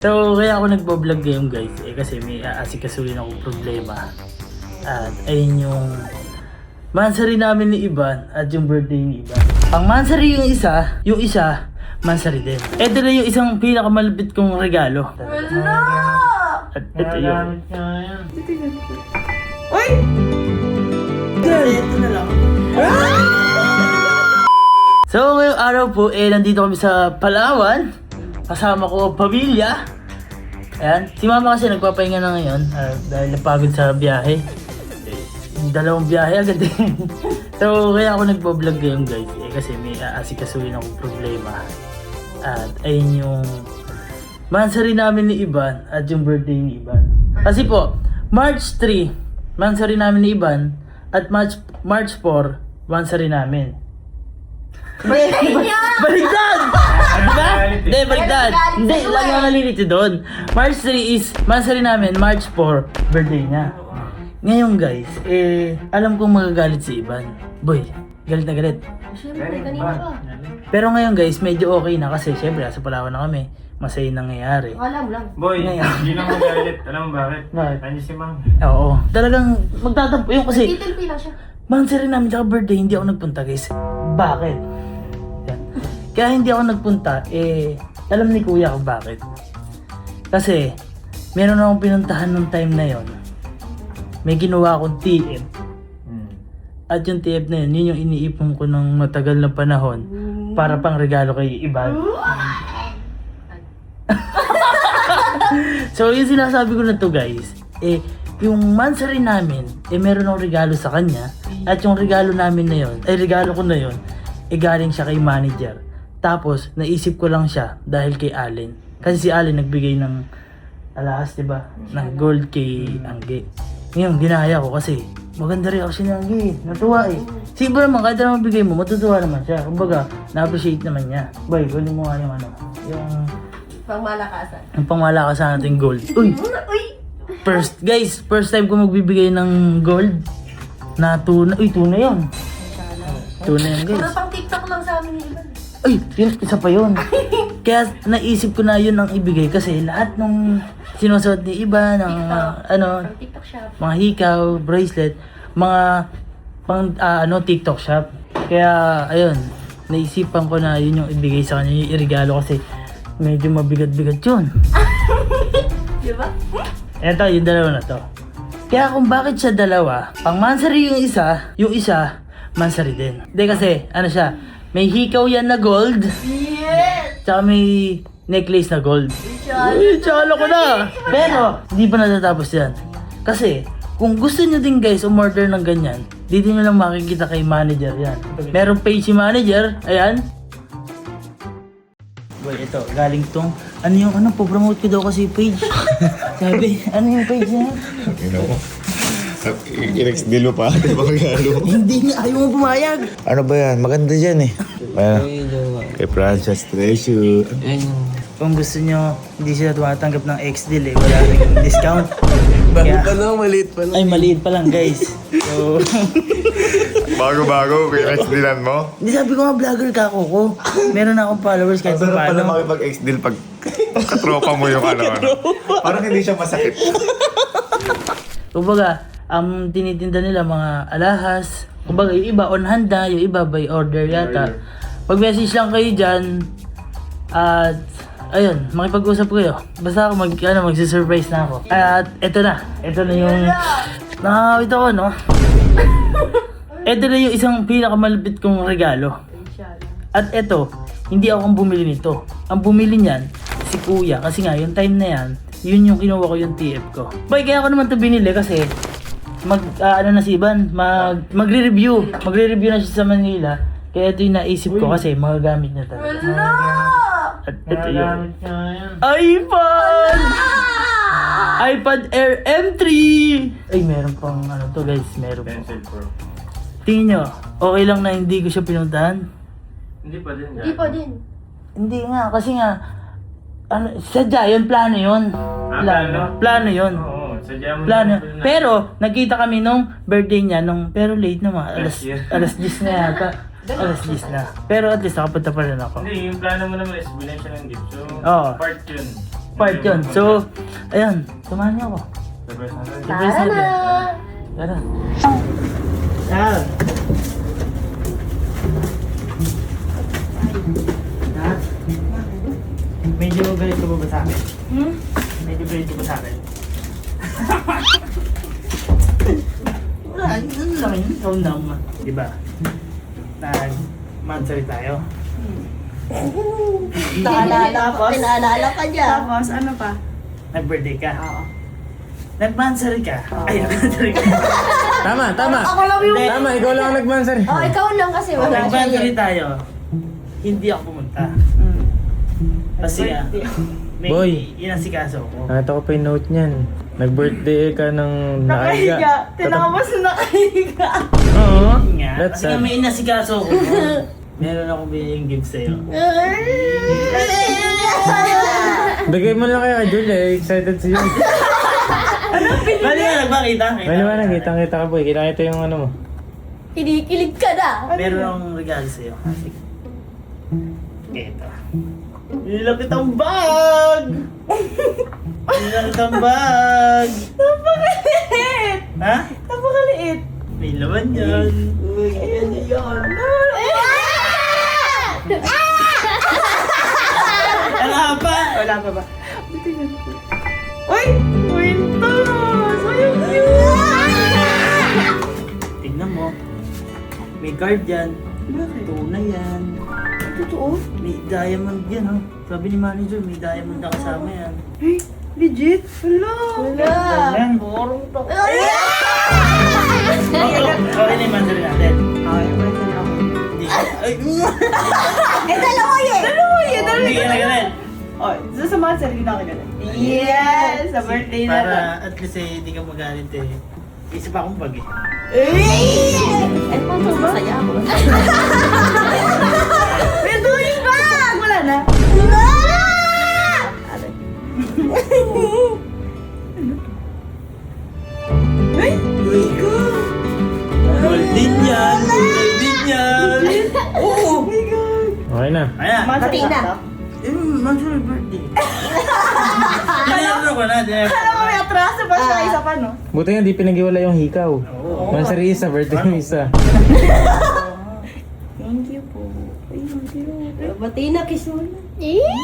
So, kaya ako nagpo-vlog ngayon guys, kasi may aasikasuhin akong problema. At ayun yung mansari namin ni Ivan at yung birthday ni Ivan. Ang mansari yung isa, mansari din. Ito na yung isang pinakamalapit kong regalo. Wala! At ito yun. Uy! Ito na lang. So, ngayong araw po, nandito kami sa Palawan. Kasama ko pamilya. Ayan. Si mama kasi nagpapahinga na ngayon dahil napagod sa biyahe. Dalawang biyahe agad eh. So kaya ako nagpo-vlog ngayon guys, kasi may aasikasuhin akong problema. At ayun yung mansari namin ni Ivan at yung birthday ni Ivan. Kasi po, March 3, mansari namin ni Ivan at March 4, mansari namin. Baligtad! Diba? Hindi, baligtad. Hindi, lagi ako nalilito doon. March 3 is mansari namin, March 4, birthday niya. Ngayon guys, alam kong magagalit si Ivan. Boy, galit na galit. Siyempre, kanina pa. Pero ngayon guys, medyo okay na kasi syempre nasa Palawan na kami. Masaya nangyayari. Alam lang. Boy, Ngayon. hindi na magalit. Alam mo bakit? Bakit? Nandiyan si Mang. Oo. Talagang magtatampo yun kasi Titilpi lang siya. mansari namin tsaka birthday, hindi ako nagpunta guys. Bakit? Yan. Kaya hindi ako nagpunta, alam ni kuya kung bakit. Kasi, meron akong pinuntahan nung time na yon. May ginawa akong TF. At yung TF na yun, yun yung iniipon ko ng matagal na panahon para pang regalo kay Ivan. So, yung sinasabi ko na to guys, yung mansari namin, meron akong regalo sa kanya. At yung regalo namin na yun, regalo ko na yun, galing siya kay manager. Tapos, naisip ko lang siya dahil kay Allen. Kasi si Allen nagbigay ng alahas, diba? Ng gold kay Angge. Ngayon, ginaya ko kasi maganda rin ako si Angge. Natuwa eh. Si Iba naman, kahit na mabigay mo, matutuwa naman siya. Kumbaga, na-appreciate naman niya. Boy, kunin mo nga yung yung Pangmalakasan. pangmalakasan natin gold. Uy! Uy! First time ko magbibigay ng gold na tuna. Uy, tuna yun. Tuna yun, Puro guys. pang TikTok lang sa amin ni Ivan. Ay, yun, isa pa yun. Kaya naisip ko na yun ang ibigay kasi lahat nung sinusuot ni Iba ng Pang TikTok shop. mga hikaw, bracelet, mga pang TikTok shop. Kaya ayun, naisipan ko na yun yung ibigay sa kanya, yung irigalo kasi medyo mabigat-bigat yun. Diba? Eto, yung dalawa na to. Kaya kung bakit siya dalawa, pang mansari yung isa, mansari din. Hindi kasi, ano siya, may hikaw yan na gold, Yes! tsaka may necklace na gold. Uy, tsalo ko na! Pero, hindi pa natatapos yan. Kasi, kung gusto nyo din guys umorder ng ganyan, dito nyo lang makikita kay manager yan. Merong page si manager, ayan. Boy, ito, galing tong, po-promote ko daw kasi page. Sabi, ano yung page niya? Ino mo. I-next deal mo pa. Magalo. Hindi niya, ayaw mo pumayag. Ano ba yan? Maganda dyan eh. Kay Francis Treasure. Kung gusto nyo, hindi sila tumatanggap ng X-Deal wala rin discount. Kaya, Maliit pa lang. ay, maliit pa lang guys. So, Bago-bago, kay dealan mo. hindi sabi ko nga vlogger ka ako. Meron na akong followers kahit Sarap pala paano. makipag-ex-deal pag katropa mo yung ano. Parang hindi siya masakit. Kumbaga, ang tinitinda nila mga alahas. Kumbaga, yung iba on hand na, yung iba by order yata. Pag-message lang kayo dyan, at ayun, makipag-usap kayo. Basta ako magsi-surprise na ako. At eto na yung nakakawit ako, no? Eto na yung isang pinakamalapit kong regalo. At eto, hindi ako ang bumili nito. Ang bumili niyan, si kuya. Kasi nga, yung time na yan, yun yung kinuha ko yung TF ko. Boy, kaya ako naman ito binili kasi na si Ivan, magre-review. Magre-review na siya sa Manila. Kaya ito yung naisip ko kasi magagamit na talaga. Wala! At ito yun. iPad Air M3! Ay, meron pang to guys, meron pang. Pencil Pro. Tingin nyo, okay lang na hindi ko siya pinuntahan? Hindi pa din. Hindi pa din. Hindi nga, kasi nga, sadya yun, plano yun. Plano yun. Oo, sadya mo Plano. na. Pero, nagkita kami nung birthday niya, pero late naman, Last year. alas 10 na yata. Alas 10 na. Pero at least nakapunta pa rin ako. Hindi, yung plano mo naman is bilhin siya ng gift. So, Oo. part yun. part yun. So, ayun, samahan niyo ako. Surprise natin. Surprise Tara natin. na! Tara. Ah. Medyo ganito ba sa akin? Medyo ganito ba sa akin? Wala, ano lang yun? Ikaw naman. Diba? Nag-mansari tayo. Pinaalala ka niya. Tapos, ano pa? Nag-birthday ka. Oo. Nag-mansari ka. Ay, nag-mansari ka. Tama, tama. Ako lang yung... Tama, ikaw lang ang nagmansar. Oh, ikaw lang kasi wala siya Nag-mansari eh. tayo. Hindi ako pumunta. Kasi nga, may Boy. inasikaso ko. Nakita ko pa yung note niyan. Nag-birthday ka ng Nakahiga. nakahiga. Tinapos na nakahiga. Oo. Nga, That's kasi nga sad. may inasikaso ko. Meron akong biniging gift sa'yo. Bigay mo lang kaya Jul eh. Excited si Jul. Maliwanag ba kita? Maliwanag, kitang-kita ka boy. Kita-kita yung ano mo. Kinikilig ka na. Meron akong regalo sa'yo. Ito. Nilak kitang bag! Nilak kitang bag! Napakaliit! Ha? Napakaliit! May laman yan. Uy, ano yan? Wala pa! Wala pa ba? Uy! Quintos! Ay, ang cute! Tignan mo. May card yan. Bakit? Tunay yan. Totoo? May diamond yan, ha? Sabi ni manager, may diamond na kasama yan. Ay, legit? Wala! Wala. Yan. Borong to. Okay na yung manager natin. Okay, pwede na ako. Hindi. Ay, Eh, dalawa yun. Dalawa yun! hindi ka na ganun. Oh, sa mga sarili na ako ganun. Yes! Sa birthday na Para to. at least eh, hindi ka magalit eh. Isa pa akong bag eh. Eh, kung masaya ako. May duling bag! Wala na. Ay! Uy, golden yan! Golden yan! Oh my God! Okay na. Ayan. Mati na. Manager birthday. Dinero ko na, dinero ko Alam mo, may na. atraso pa siya isa pa, no? Buti nga di pinag-iwala yung hikaw. Oo. Mansari isa, birthday mo isa. Thank you po. Ay, ang cute. Bati na, kiss mo na. Ayun.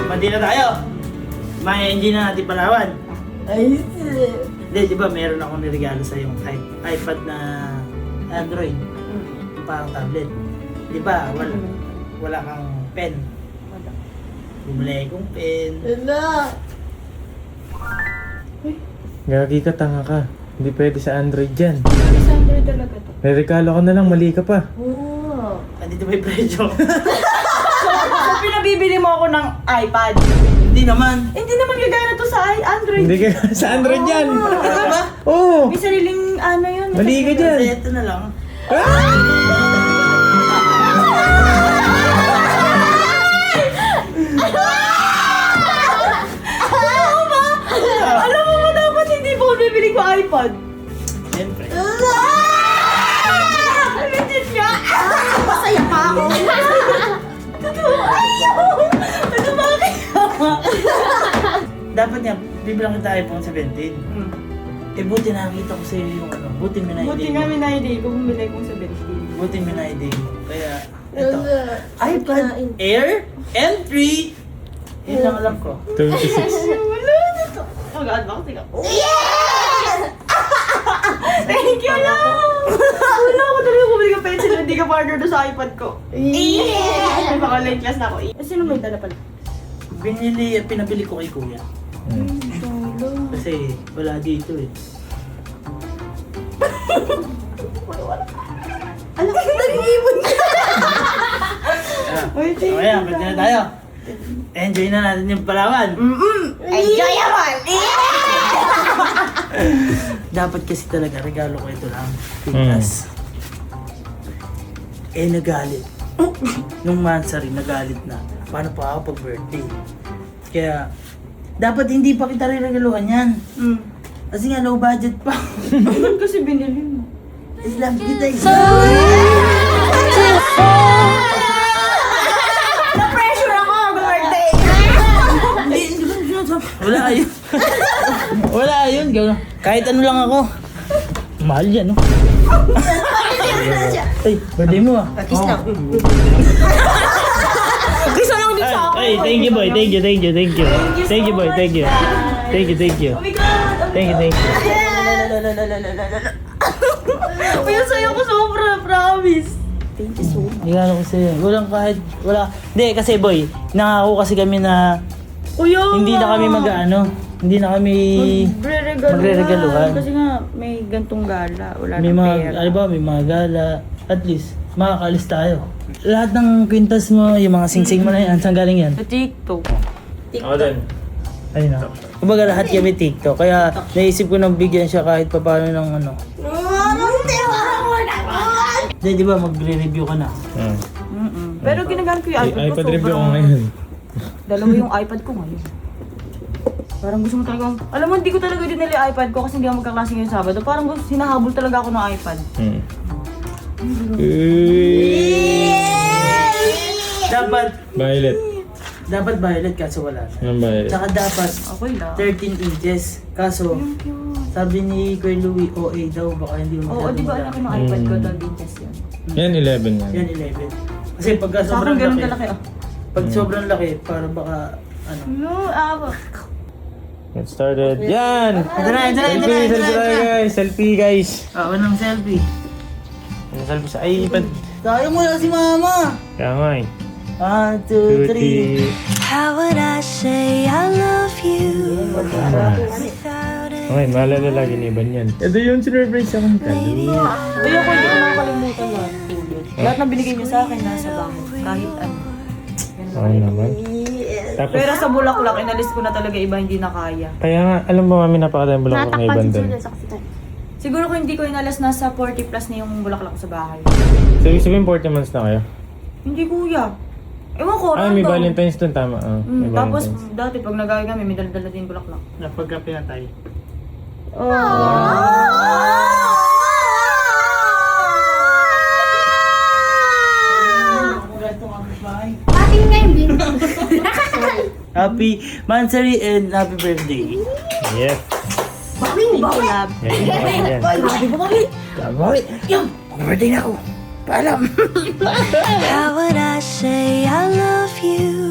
Mati na tayo. May engine na natin Palawan. Ay, Hindi, di ba meron akong niregalo sa yung iPad na Android. Parang tablet. Di ba, wala kang pen. Bumili kong pen. wala. Gagi ka, tanga ka. Hindi pwede sa Android dyan. Sa Android talaga to. Niregalo ko na lang, mali ka pa. Oo. Andito ba yung presyo? So, pinabibili mo ako ng iPad. Hindi naman. Hindi naman gagana to sa Android. Hindi ka sa Android dyan. Ano ba? Oo. May sariling ano yun. may Mali ka sariling- dyan. Kasi ito na lang. Alam mo ba dapat hindi mo bibili ko iPad? Siyempre. Legit nga! Masaya pa ako. Totoo! Ayaw! Ano bakit? Dapat nga, bibilang kita iPhone 17. Eh, buti nakakita ko sa iyo yung ano. Buti Buti minaidi nga mo. minayday ko bumili kong 17. Buti minaidi mo. Kaya, ito. Wala. iPad Air M3. Yun lang alam ko. 26. Wala na to. Oh God, bakit ako? Thank you lang! Wala ako talaga bumili ka pencil na hindi ka partner doon sa iPad ko. Ay, baka late class na ako. Eh, sino may dala pala? Pinabili ko kay kuya. Kasi wala dito eh. Alam ko, nag-iibon ka. Uy, thank Kaya, you pwede na lang. tayo. Enjoy na natin yung Palawan. Enjoy naman. Dapat kasi talaga regalo ko ito lang. Pitas. Eh nagalit. Nung Mansari nagalit na. Paano pa ako pag birthday? Kaya dapat hindi pa kita regaluhan yan. Kasi nga low budget pa. Ba't kasi binili mo? Islam kita eh. So Kahit ano lang ako. Mahal yan, no? Ay, birthday mo ah. Kiss lang. Gusto lang din sa akin. Ay, thank you boy, thank you. Thank you boy, thank you. Thank you. Oh my God! Thank you. Uy, ang saya ko sobra, promise. Thank you so much. Hindi ko sa'yo. Wala. Hindi, kasi boy, nangako kasi kami na Kuya, hindi na kami hindi na kami magre-regaluhan. Kasi nga, may gantong gala. Wala may nang mga, pera. ano ba, may mga gala. At least, makakalis tayo. Lahat ng kwintas mo, yung mga singsing mo na yan, saan galing yan? Sa TikTok. Ako din. Ayun na. Kumbaga lahat kami TikTok. Kaya naisip ko nang bigyan siya kahit papaano ng ano. Di ba magre-review ka na? Pero ginagamit ko yung iPad ko. iPad review ko sobrang- ngayon. Dalawa yung iPad ko ngayon. Parang gusto mo talaga, alam mo, hindi ko talaga dinali yung iPad ko kasi hindi ako magkaklase ngayong Sabado. Parang gusto, hinahabol talaga ako ng iPad. Dapat violet kaso wala. Anong violet? Tsaka dapat Okay lang. 13 inches. Kaso, sabi ni Kuya Louie, OA daw, baka hindi mo Oo, di ba alam ko ng iPad ko, 12 inches yun. Yan, 11 yan. Yan, 11. Kasi pagka Sa sobrang akin ganun laki, kalaki, oh. pag sobrang laki, para baka, ano. No, Get started. Yan! Ito na. Selfie guys! Selfie guys! Unang selfie. Selfie sa iPad. Tayo mo lang si Mama. Kaya nga eh. 1, 2, 3. How would I say I love you without it? Okay, maalala lagi ni Ivan yan. Ito yung sinurprise akong kalo. Ayoko, hindi ko nakakalimutan lahat. Lahat ng binigay niyo sa akin nasa bahay. Kahit ano. Okay naman. Tapos, Pero sa bulaklak, inalis ko na talaga iba, hindi na kaya. kaya nga, alam mo mami, napakadaming bulaklak ng Ivan doon. Siguro kung hindi ko inalas, nasa 40 plus na yung bulaklak ko sa bahay. So, ibig sabihin 40 months na kayo? Hindi kuya. Ewan ko, Ah, may random. Valentine's doon, tama. May Tapos Valentine's. dati pag nagagay kami, may dala-dala din bulaklak. Napagkape na tayo. Ating nga yung bin. Happy Mansari and happy birthday. Yes. Bawing bawi. Yan, yan. Happy birthday. Yung, birthday na ako. Paalam. How would I say I love you